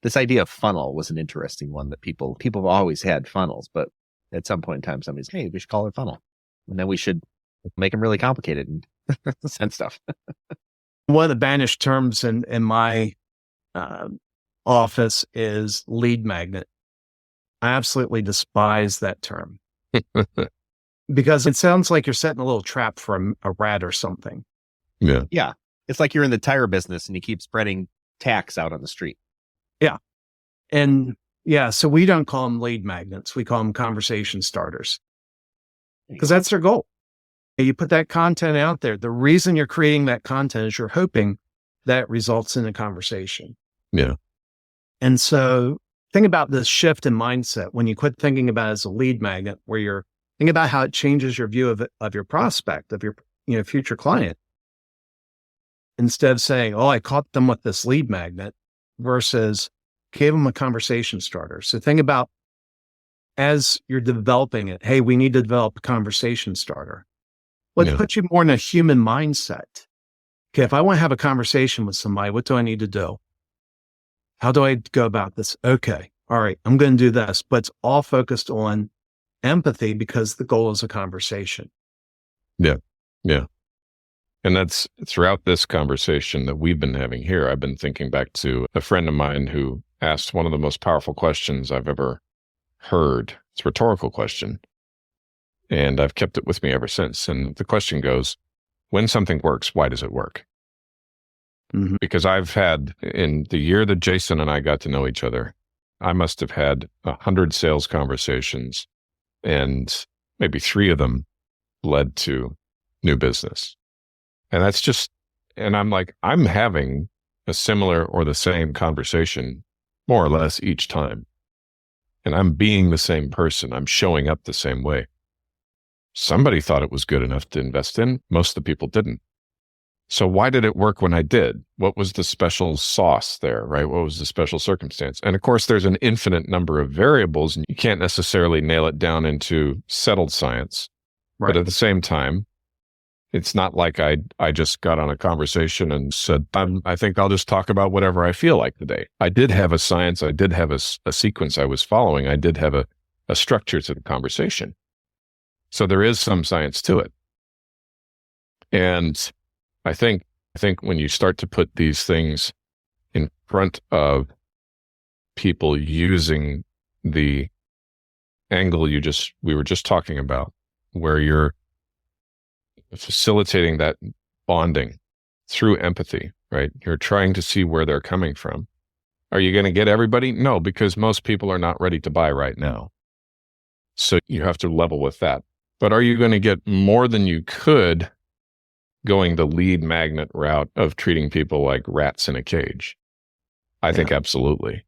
This idea of funnel was an interesting one that people have always had funnels, but at some point in time, somebody's, hey, we should call it funnel. And then we should make them really complicated and send stuff. One of the banished terms in my office is lead magnet. I absolutely despise that term because it sounds like you're setting a little trap for a rat or something. Yeah. Yeah. It's like you're in the tire business and you keep spreading tacks out on the street. Yeah. And so we don't call them lead magnets. We call them conversation starters because that's their goal. You put that content out there. The reason you're creating that content is you're hoping that results in a conversation. Yeah. And so think about this shift in mindset when you quit thinking about it as a lead magnet, where you're thinking about how it changes your view of your prospect, of your future client. Instead of saying, oh, I caught them with this lead magnet, versus gave them a conversation starter. So think about as you're developing it, hey, we need to develop a conversation starter. Well, it puts you more in a human mindset. Okay, if I want to have a conversation with somebody, what do I need to do? How do I go about this? Okay, all right, I'm going to do this, but it's all focused on empathy because the goal is a conversation. Yeah, yeah. And that's throughout this conversation that we've been having here. I've been thinking back to a friend of mine who asked one of the most powerful questions I've ever heard. It's a rhetorical question. And I've kept it with me ever since. And the question goes, when something works, why does it work? Because I've had, in the year that Jason and I got to know each other, I must have had 100 sales conversations, and maybe 3 of them led to new business. And that's just, and I'm like, I'm having a similar or the same conversation more or less each time. And I'm being the same person. I'm showing up the same way. Somebody thought it was good enough to invest in. Most of the people didn't. So why did it work when I did? What was the special sauce there, right? What was the special circumstance? And of course, there's an infinite number of variables, and you can't necessarily nail it down into settled science. Right. But at the same time, it's not like I just got on a conversation and said, I think I'll just talk about whatever I feel like today. I did have a science. I did have a sequence I was following. I did have a structure to the conversation. So there is some science to it. And I think when you start to put these things in front of people using the angle we were just talking about, where you're facilitating that bonding through empathy, right? You're trying to see where they're coming from. Are you going to get everybody? No, because most people are not ready to buy right now. So you have to level with that. But are you going to get more than you could going the lead magnet route of treating people like rats in a cage? I think absolutely.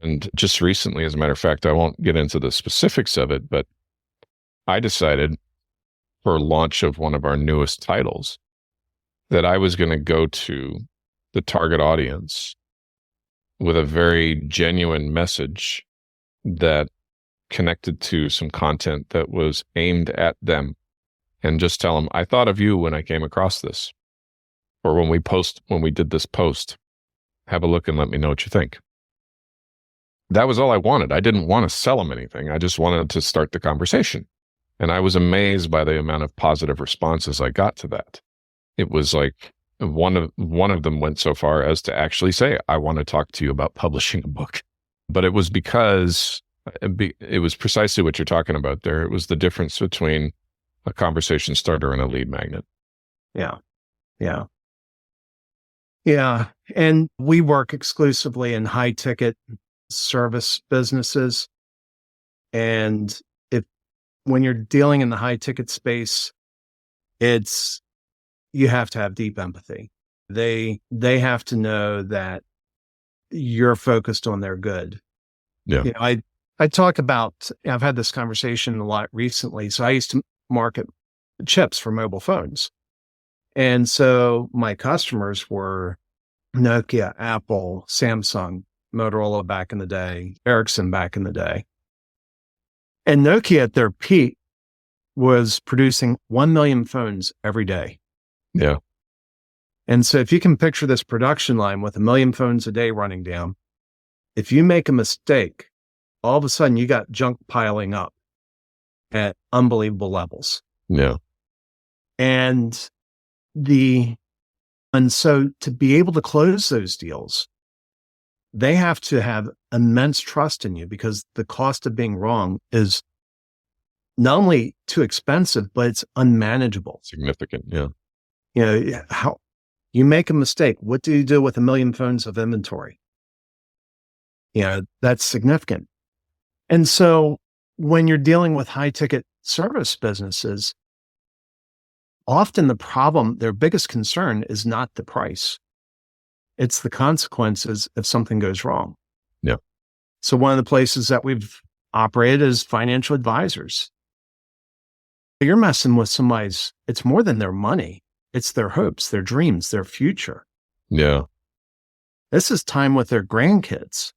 And just recently, as a matter of fact, I won't get into the specifics of it, but I decided for launch of one of our newest titles that I was going to go to the target audience with a very genuine message that connected to some content that was aimed at them, and just tell them, I thought of you when I came across this, or when we did this post, have a look and let me know what you think. That was all I wanted. I didn't want to sell them anything. I just wanted to start the conversation. And I was amazed by the amount of positive responses I got to that. it was like one of them went so far as to actually say, I want to talk to you about publishing a book. But it was because it was precisely what you're talking about there. It was the difference between a conversation starter and a lead magnet. Yeah. And we work exclusively in high ticket service businesses. And when you're dealing in the high ticket space, you have to have deep empathy. They have to know that you're focused on their good. Yeah. I talk about, I've had this conversation a lot recently. So I used to market chips for mobile phones. And so my customers were Nokia, Apple, Samsung, Motorola back in the day, Ericsson back in the day. And Nokia at their peak was producing 1 million phones every day. Yeah. And so if you can picture this production line with 1 million phones a day running down, if you make a mistake, all of a sudden you got junk piling up at unbelievable levels. Yeah. And so to be able to close those deals, they have to have immense trust in you, because the cost of being wrong is not only too expensive, but it's unmanageable. Significant. Yeah. How you make a mistake, what do you do with 1 million phones of inventory? That's significant. And so when you're dealing with high ticket service businesses, often their biggest concern is not the price. It's the consequences if something goes wrong. Yeah. So one of the places that we've operated is financial advisors. You're messing with it's more than their money. It's their hopes, their dreams, their future. Yeah. This is time with their grandkids.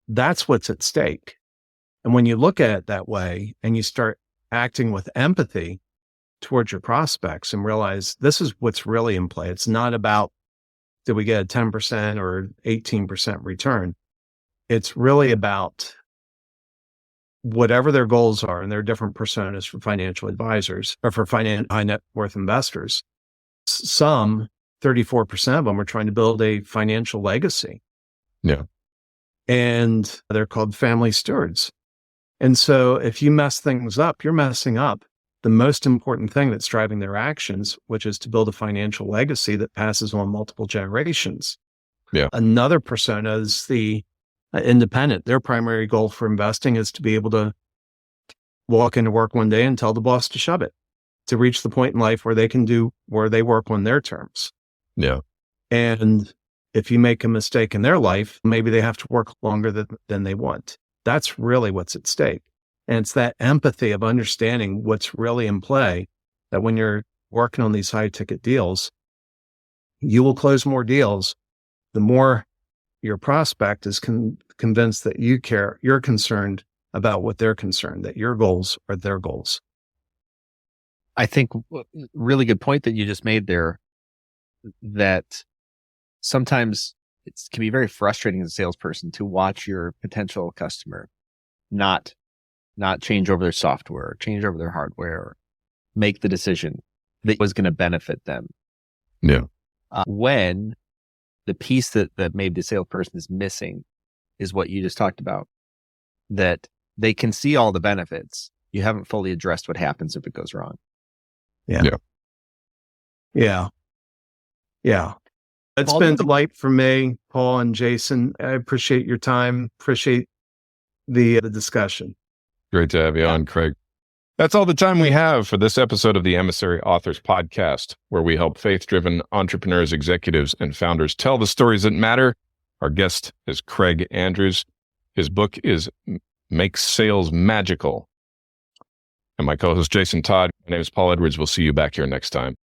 That's what's at stake. And when you look at it that way and you start acting with empathy towards your prospects and realize this is what's really in play. It's not about, did we get a 10% or 18% return? It's really about whatever their goals are, and there are different personas for financial advisors or for high net worth investors. Some, 34% of them, are trying to build a financial legacy. Yeah. And they're called family stewards. And so if you mess things up, you're messing up the most important thing that's driving their actions, which is to build a financial legacy that passes on multiple generations. Yeah. Another persona is the independent. Their primary goal for investing is to be able to walk into work one day and tell the boss to shove it, to reach the point in life where they work on their terms. Yeah. And if you make a mistake in their life, maybe they have to work longer than they want. That's really what's at stake. And it's that empathy of understanding what's really in play, that when you're working on these high ticket deals, you will close more deals the more your prospect is convinced that you care, you're concerned about what they're concerned, that your goals are their goals. I think really good point that you just made there, that sometimes it can be very frustrating as a salesperson to watch your potential customer not change over their software, change over their hardware, make the decision that was going to benefit them. Yeah. When the piece that maybe the salesperson is missing is what you just talked about, that they can see all the benefits. You haven't fully addressed what happens if it goes wrong. Yeah. It's been a delight for me, Paul and Jason. I appreciate your time. Appreciate the discussion. Great to have you on, Craig. That's all the time we have for this episode of the Emissary Authors Podcast, where we help faith-driven entrepreneurs, executives, and founders tell the stories that matter. Our guest is Craig Andrews. His book is Make Sales Magical. And my co-host, Jason Todd. My name is Paul Edwards. We'll see you back here next time.